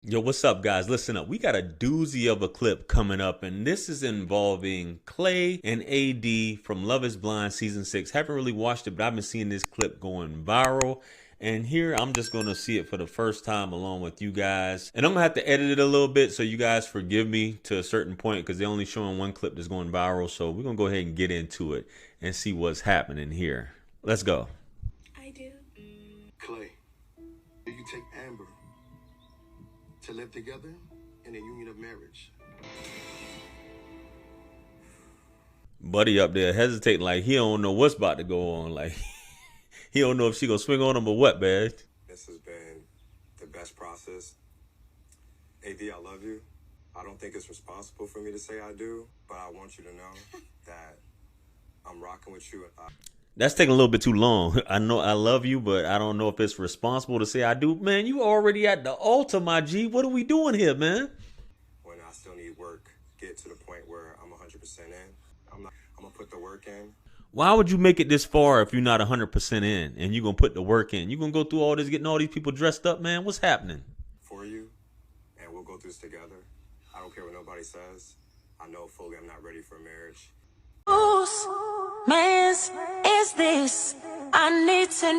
Yo, what's up, guys? Listen up. We got a doozy of a clip coming up, and this is involving Clay and AD from Love is Blind Season 6. Haven't really watched it, but I've been seeing this clip going viral. And here, I'm just going to see it for the first time along with you guys. And I'm going to have to edit it a little bit, so you guys forgive me to a certain point because they're only showing one clip that's going viral. So we're going to go ahead and get into it and see what's happening here. Let's go. I do. Clay, do you take Amber to live together in a union of marriage? Buddy up there hesitating like he don't know what's about to go on. Like he don't know if she gonna swing on him or what, man. This has been the best process. AD, I love you. I don't think it's responsible for me to say I do, but I want you to know that I'm rocking with you. That's taking a little bit too long. I know I love you, but I don't know if it's responsible to say I do. Man, you already at the altar, my G. What are we doing here, man? When I still need work, get to the point where I'm 100% in. I'm gonna put the work in. Why would you make it this far if you're not 100% in and you're going to put the work in? You're going to go through all this, getting all these people dressed up, man? What's happening? For you, and we'll go through this together. I don't care what nobody says. I know fully I'm not ready for marriage. Whose man's is this? I need to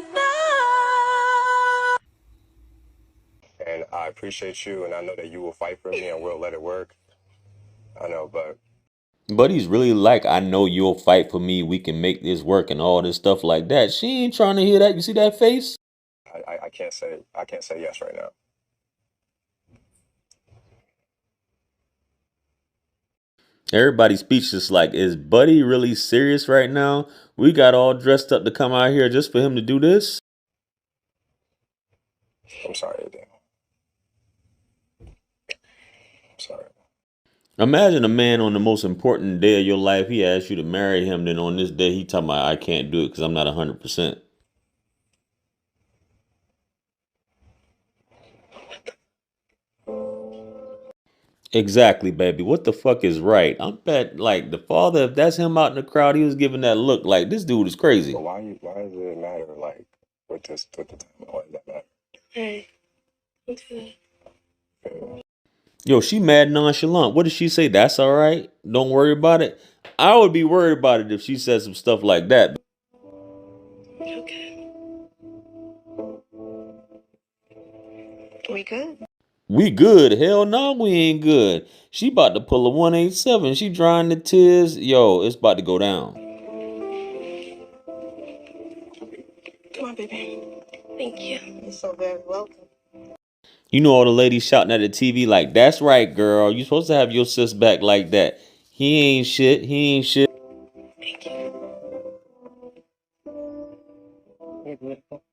know. And I appreciate you, and I know that you will fight for me and we'll let it work. I know, but Buddy's really like, I know you'll fight for me. We can make this work and all this stuff like that. She ain't trying to hear that. You see that face? I can't say yes right now. Everybody's speechless. Like, is Buddy really serious right now? We got all dressed up to come out here just for him to do this? I'm sorry, AD. I'm sorry. Imagine a man on the most important day of your life, he asks you to marry him, then on this day he talking about, I can't do it because I'm not 100%. Exactly, baby. What the fuck is right? I'm bet like the father, if that's him out in the crowd, he was giving that look like this dude is crazy. But why does it matter, like, with the time? Why does that matter? Hey, don't do that. Yo, she mad nonchalant. What did she say? That's all right. Don't worry about it. I would be worried about it if she said some stuff like that. Okay. We good? We good. Hell no, we ain't good. She about to pull a 187. She drying the tears. Yo, it's about to go down. Come on, baby. Thank you. You're so very welcome. You know all the ladies shouting at the TV like, that's right, girl. You supposed to have your sis back like that. He ain't shit. He ain't shit. Thank you. You're beautiful.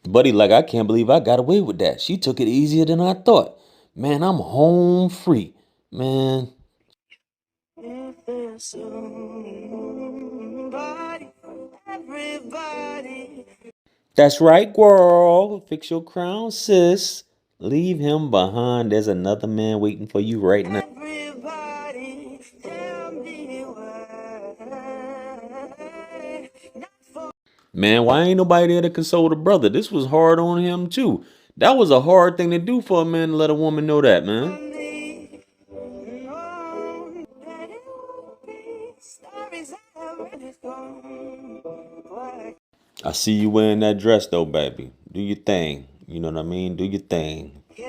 Buddy, like, I can't believe I got away with that. She took it easier than I thought. Man, I'm home free. Man. If there's somebody for everybody. That's right, girl. Fix your crown, sis. Leave him behind. There's another man waiting for you right now. Everybody, tell me why. Man, why ain't nobody there to console the brother? This was hard on him, too. That was a hard thing to do for a man to let a woman know that, man. I see you wearing that dress, though, baby. Do your thing. You know what I mean? Do your thing. Yeah,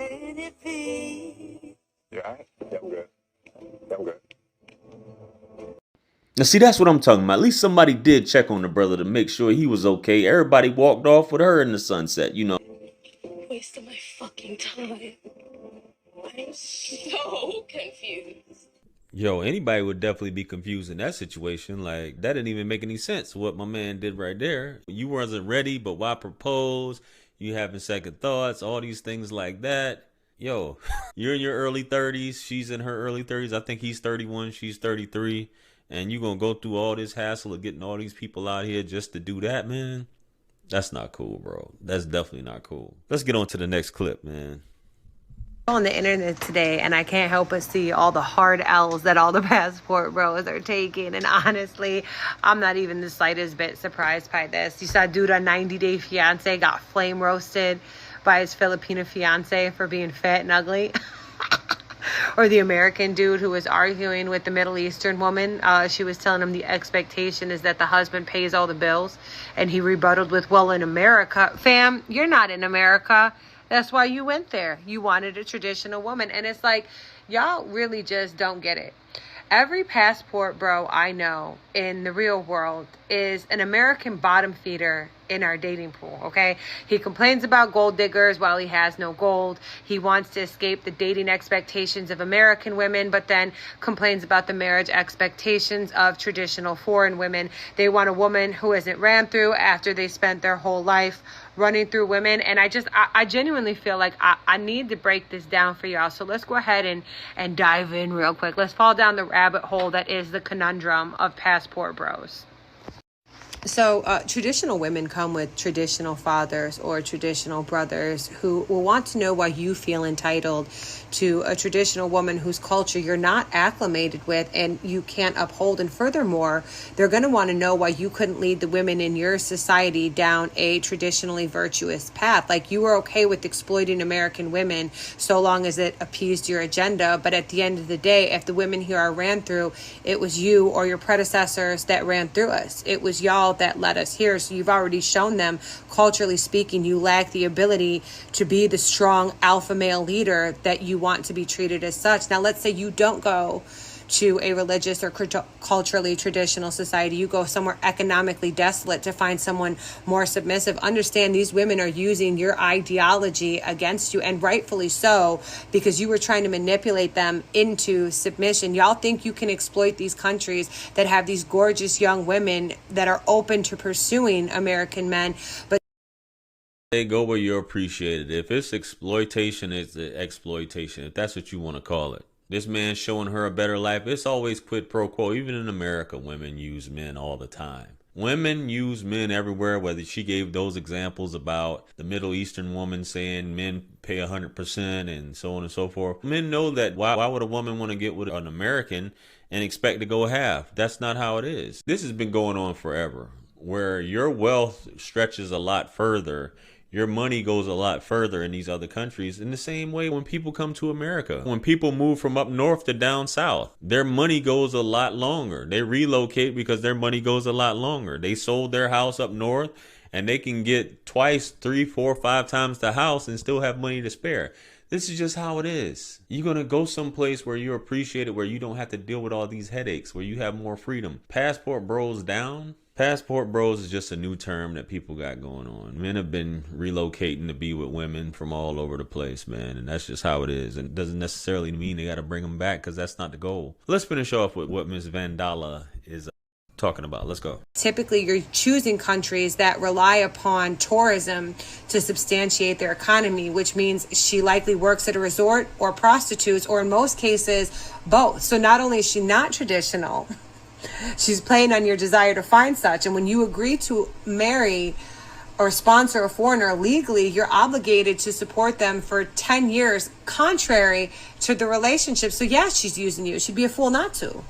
all right. Yeah, I'm good. Yeah, I'm good. Now, see, that's what I'm talking about. At least somebody did check on the brother to make sure he was okay. Everybody walked off with her in the sunset, you know. Wasting my fucking time. I'm so confused. Yo, anybody would definitely be confused in that situation. Like, that didn't even make any sense, what my man did right there. You wasn't ready, but why propose? You having second thoughts, all these things like that. Yo, you're in your early 30s. She's in her early 30s. I think he's 31. She's 33. And you going to go through all this hassle of getting all these people out here just to do that, man? That's not cool, bro. That's definitely not cool. Let's get on to the next clip, man. On the internet today, and I can't help but see all the hard L's that all the passport bros are taking. And honestly, I'm not even the slightest bit surprised by this. You saw dude on 90 Day Fiance got flame roasted by his Filipino fiance for being fat and ugly. Or the American dude who was arguing with the Middle Eastern woman. She was telling him the expectation is that the husband pays all the bills. And he rebutted with, well, in America, fam, you're not in America. That's why you went there. You wanted a traditional woman. And it's like, y'all really just don't get it. Every passport bro I know in the real world is an American bottom feeder in our dating pool, okay? He complains about gold diggers while he has no gold. He wants to escape the dating expectations of American women, but then complains about the marriage expectations of traditional foreign women. They want a woman who isn't ran through after they spent their whole life running through women. And I genuinely feel like I need to break this down for y'all. So let's go ahead and dive in real quick. Let's fall down the rabbit hole that is the conundrum of passport bros. So traditional women come with traditional fathers or traditional brothers who will want to know why you feel entitled to a traditional woman whose culture you're not acclimated with and you can't uphold. And furthermore, they're going to want to know why you couldn't lead the women in your society down a traditionally virtuous path. Like, you were okay with exploiting American women so long as it appeased your agenda. But at the end of the day, if the women here are ran through, it was you or your predecessors that ran through us. It was y'all that led us here. So you've already shown them, culturally speaking, you lack the ability to be the strong alpha male leader that you want to be treated as such. Now, let's say you don't go to a religious or culturally traditional society. You go somewhere economically desolate to find someone more submissive. Understand these women are using your ideology against you, and rightfully so, because you were trying to manipulate them into submission. Y'all think you can exploit these countries that have these gorgeous young women that are open to pursuing American men, but they go where you're appreciated. If it's exploitation, it's exploitation, if that's what you want to call it. This man showing her a better life, it's always quid pro quo. Even in America, women use men all the time. Women use men everywhere, whether she gave those examples about the Middle Eastern woman saying men pay 100% and so on and so forth. Men know that why would a woman want to get with an American and expect to go half? That's not how it is. This has been going on forever, where your wealth stretches a lot further. Your money goes a lot further in these other countries. In the same way, when people come to America, when people move from up north to down south, their money goes a lot longer. They relocate because their money goes a lot longer. They sold their house up north and they can get twice, 3, 4, 5 times the house and still have money to spare. This is just how it is. You're going to go someplace where you're appreciated, where you don't have to deal with all these headaches, where you have more freedom. Passport bros down. Passport bros is just a new term that people got going on. Men have been relocating to be with women from all over the place, man. And that's just how it is. And it doesn't necessarily mean they got to bring them back, because that's not the goal. Let's finish off with what Ms. Vandala is talking about. Let's go. Typically, you're choosing countries that rely upon tourism to substantiate their economy, which means she likely works at a resort or prostitutes, or in most cases, both. So not only is she not traditional, she's playing on your desire to find such. And when you agree to marry or sponsor a foreigner legally, you're obligated to support them for 10 years, contrary to the relationship. So yeah, she's using you. She'd be a fool not to.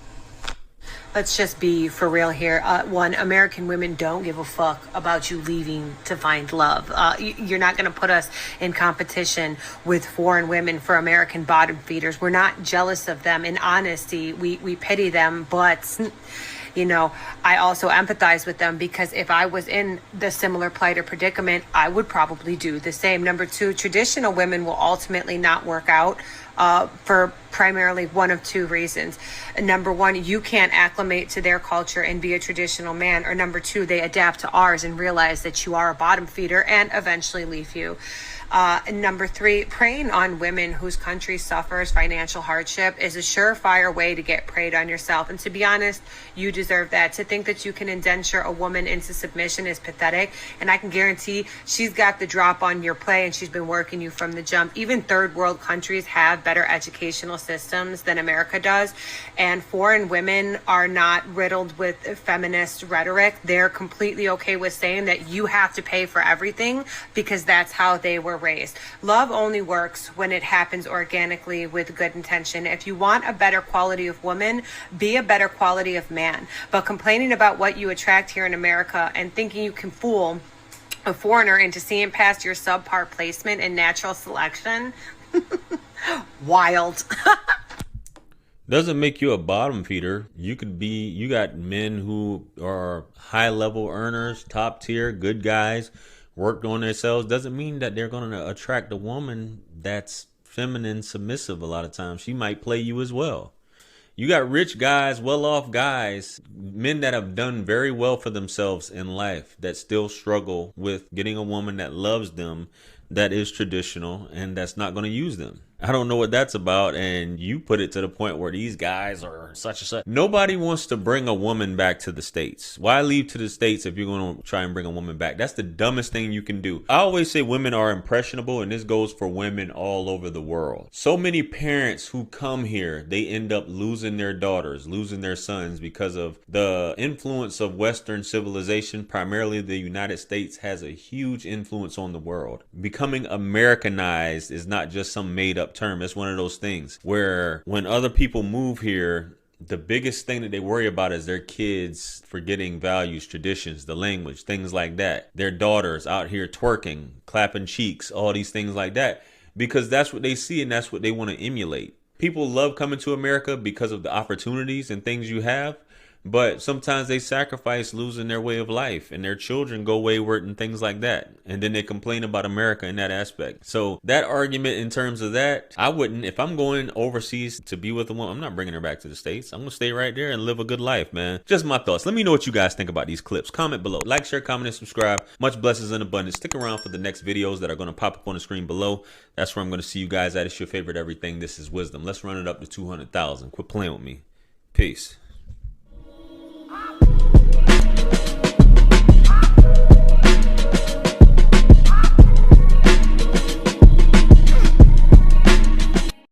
Let's just be for real here. One, American women don't give a fuck about you leaving to find love. You're not going to put us in competition with foreign women for American bottom feeders. We're not jealous of them. In honesty, we pity them, but you know, I also empathize with them, because if I was in the similar plight or predicament, I would probably do the same. Number two, traditional women will ultimately not work out for primarily one of two reasons. Number one, you can't acclimate to their culture and be a traditional man. Or number two, they adapt to ours and realize that you are a bottom feeder and eventually leave you. Number three, preying on women whose country suffers financial hardship is a surefire way to get preyed on yourself. And to be honest, you deserve that. To think that you can indenture a woman into submission is pathetic. And I can guarantee she's got the drop on your play, and she's been working you from the jump. Even third world countries have better educational systems than America does. And foreign women are not riddled with feminist rhetoric. They're completely okay with saying that you have to pay for everything, because that's how they were raised. Love only works when it happens organically with good intention. If you want a better quality of woman, be a better quality of man. But complaining about what you attract here in America and thinking you can fool a foreigner into seeing past your subpar placement and natural selection. Wild. Doesn't make you a bottom feeder. You got men who are high level earners, top tier, good guys, worked on themselves. Doesn't mean that they're going to attract a woman that's feminine, submissive. A lot of times she might play you as well. You got rich guys, well-off guys, men that have done very well for themselves in life that still struggle with getting a woman that loves them, that is traditional, and that's not going to use them. I don't know what that's about, and you put it to the point where these guys are such and such. Nobody wants to bring a woman back to the States. Why leave to the States if you're going to try and bring a woman back? That's the dumbest thing you can do. I always say women are impressionable, and this goes for women all over the world. So many parents who come here, they end up losing their daughters, losing their sons because of the influence of Western civilization. Primarily the United States has a huge influence on the world. Becoming Americanized is not just some made up term. It's one of those things where when other people move here, the biggest thing that they worry about is their kids forgetting values, traditions, the language, things like that. Their daughters out here twerking, clapping cheeks, all these things like that, because that's what they see and that's what they want to emulate. People love coming to America because of the opportunities and things you have. But sometimes they sacrifice losing their way of life and their children go wayward and things like that. And then they complain about America in that aspect. So that argument in terms of that, I wouldn't. If I'm going overseas to be with a woman, I'm not bringing her back to the States. I'm going to stay right there and live a good life, man. Just my thoughts. Let me know what you guys think about these clips. Comment below. Like, share, comment, and subscribe. Much blessings and abundance. Stick around for the next videos that are going to pop up on the screen below. That's where I'm going to see you guys at. It's your favorite everything. This is Wisdom. Let's run it up to 200,000. Quit playing with me. Peace.